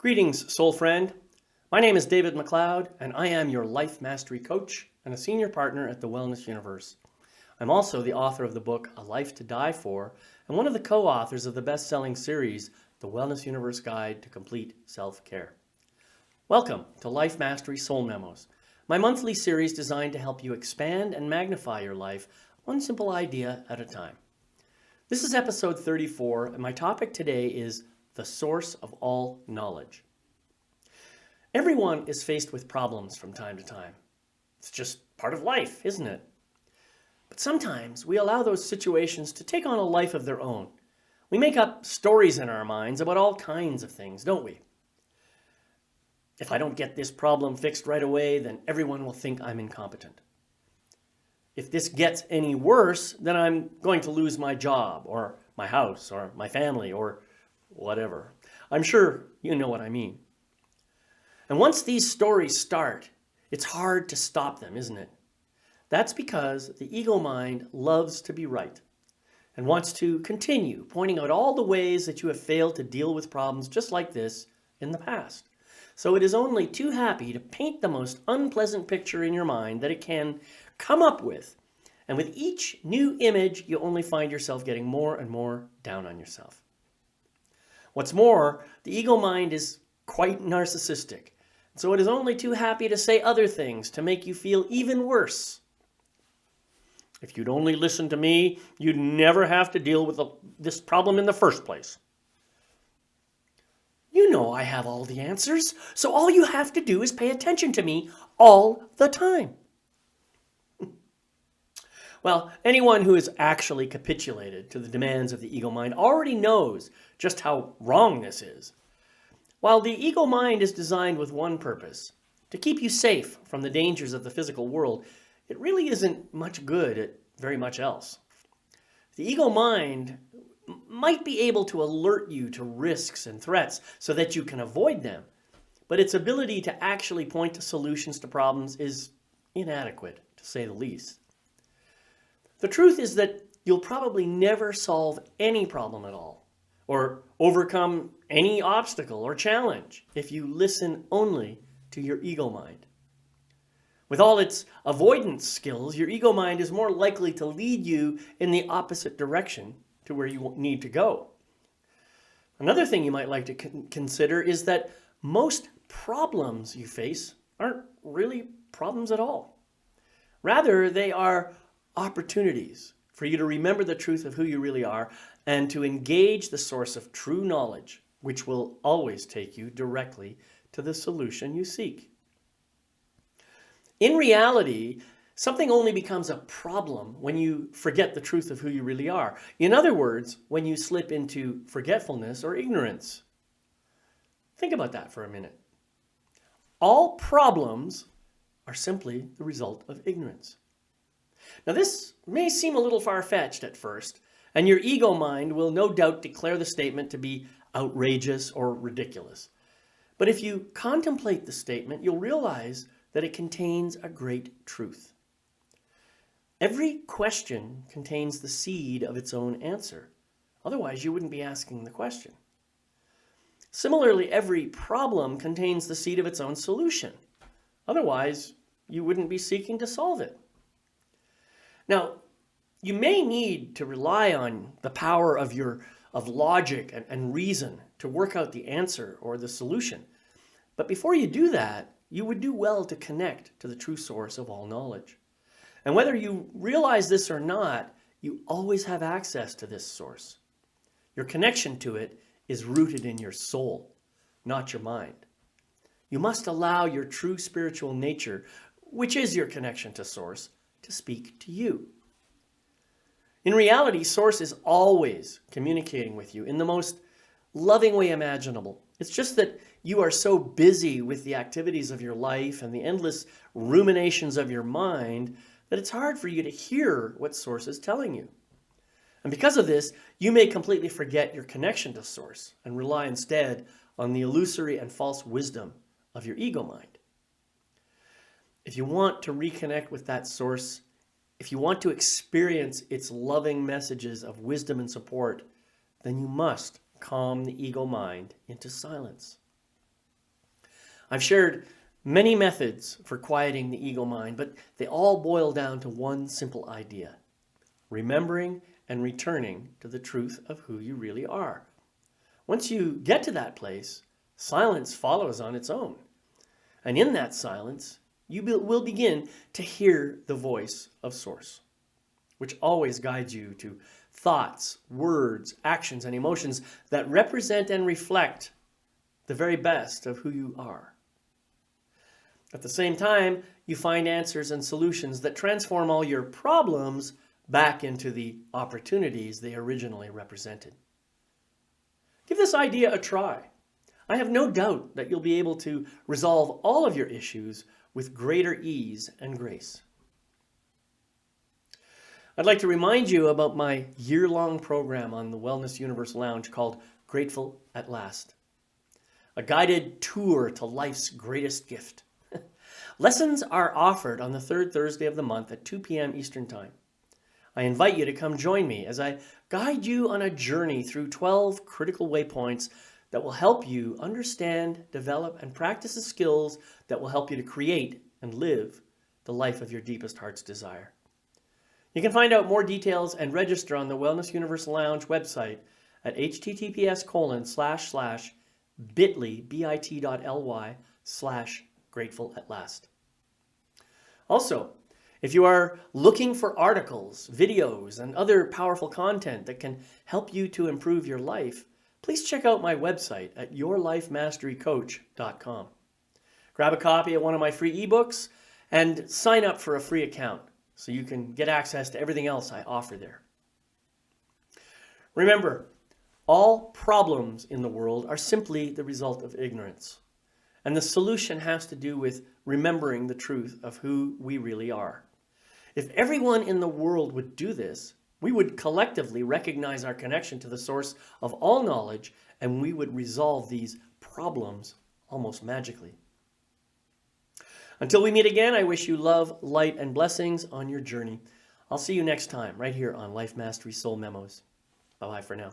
Greetings, soul friend. My name is David McLeod, and I am your life mastery coach and a senior partner at the Wellness Universe. I'm also the author of the book A Life to Die For, and one of the co-authors of the best-selling series, The Wellness Universe Guide to Complete Self-Care. Welcome to Life Mastery Soul Memos, my monthly series designed to help you expand and magnify your life one simple idea at a time. This is episode 34, and my topic today is the source of all knowledge. Everyone is faced with problems from time to time. It's just part of life, isn't it? But sometimes we allow those situations to take on a life of their own. We make up stories in our minds about all kinds of things, don't we? If I don't get this problem fixed right away, then everyone will think I'm incompetent. If this gets any worse, then I'm going to lose my job, or my house, or my family, or whatever. I'm sure you know what I mean. And once these stories start, it's hard to stop them, isn't it? That's because the ego mind loves to be right and wants to continue pointing out all the ways that you have failed to deal with problems just like this in the past. So it is only too happy to paint the most unpleasant picture in your mind that it can come up with. And with each new image, you only find yourself getting more and more down on yourself. What's more, the ego mind is quite narcissistic, so it is only too happy to say other things to make you feel even worse. If you'd only listen to me, you'd never have to deal with this problem in the first place. You know I have all the answers, so all you have to do is pay attention to me all the time. Well, anyone who has actually capitulated to the demands of the ego mind already knows just how wrong this is. While the ego mind is designed with one purpose, to keep you safe from the dangers of the physical world, it really isn't much good at very much else. The ego mind might be able to alert you to risks and threats so that you can avoid them, but its ability to actually point to solutions to problems is inadequate, to say the least. The truth is that you'll probably never solve any problem at all, or overcome any obstacle or challenge if you listen only to your ego mind. With all its avoidance skills, your ego mind is more likely to lead you in the opposite direction to where you need to go. Another thing you might like to consider is that most problems you face aren't really problems at all. Rather, they are opportunities for you to remember the truth of who you really are and to engage the source of true knowledge, which will always take you directly to the solution you seek. In reality, something only becomes a problem when you forget the truth of who you really are. In other words, when you slip into forgetfulness or ignorance. Think about that for a minute. All problems are simply the result of ignorance. Now, this may seem a little far-fetched at first, and your ego mind will no doubt declare the statement to be outrageous or ridiculous. But if you contemplate the statement, you'll realize that it contains a great truth. Every question contains the seed of its own answer. Otherwise, you wouldn't be asking the question. Similarly, every problem contains the seed of its own solution. Otherwise, you wouldn't be seeking to solve it. Now, you may need to rely on the power of logic and reason to work out the answer or the solution. But before you do that, you would do well to connect to the true source of all knowledge. And whether you realize this or not, you always have access to this source. Your connection to it is rooted in your soul, not your mind. You must allow your true spiritual nature, which is your connection to source, to speak to you. In reality, source is always communicating with you in the most loving way imaginable. It's just that you are so busy with the activities of your life and the endless ruminations of your mind that it's hard for you to hear what source is telling you. And because of this, you may completely forget your connection to source and rely instead on the illusory and false wisdom of your ego mind. If you want to reconnect with that source, if you want to experience its loving messages of wisdom and support, then you must calm the ego mind into silence. I've shared many methods for quieting the ego mind, but they all boil down to one simple idea: remembering and returning to the truth of who you really are. Once you get to that place, silence follows on its own. And in that silence, you will begin to hear the voice of Source, which always guides you to thoughts, words, actions, and emotions that represent and reflect the very best of who you are. At the same time, you find answers and solutions that transform all your problems back into the opportunities they originally represented. Give this idea a try. I have no doubt that you'll be able to resolve all of your issues with greater ease and grace. I'd like to remind you about my year-long program on the Wellness Universe Lounge called Grateful at Last, a guided tour to life's greatest gift. Lessons are offered on the third Thursday of the month at 2 p.m. Eastern Time. I invite you to come join me as I guide you on a journey through 12 critical waypoints that will help you understand, develop, and practice the skills that will help you to create and live the life of your deepest heart's desire. You can find out more details and register on the Wellness Universe Lounge website at https://bit.ly/grateful-at-last. Also, if you are looking for articles, videos, and other powerful content that can help you to improve your life, please check out my website at yourlifemasterycoach.com. Grab a copy of one of my free ebooks and sign up for a free account so you can get access to everything else I offer there. Remember, all problems in the world are simply the result of ignorance. And the solution has to do with remembering the truth of who we really are. If everyone in the world would do this, we would collectively recognize our connection to the source of all knowledge, and we would resolve these problems almost magically. Until we meet again, I wish you love, light, and blessings on your journey. I'll see you next time right here on Life Mastery Soul Memos. Bye-bye for now.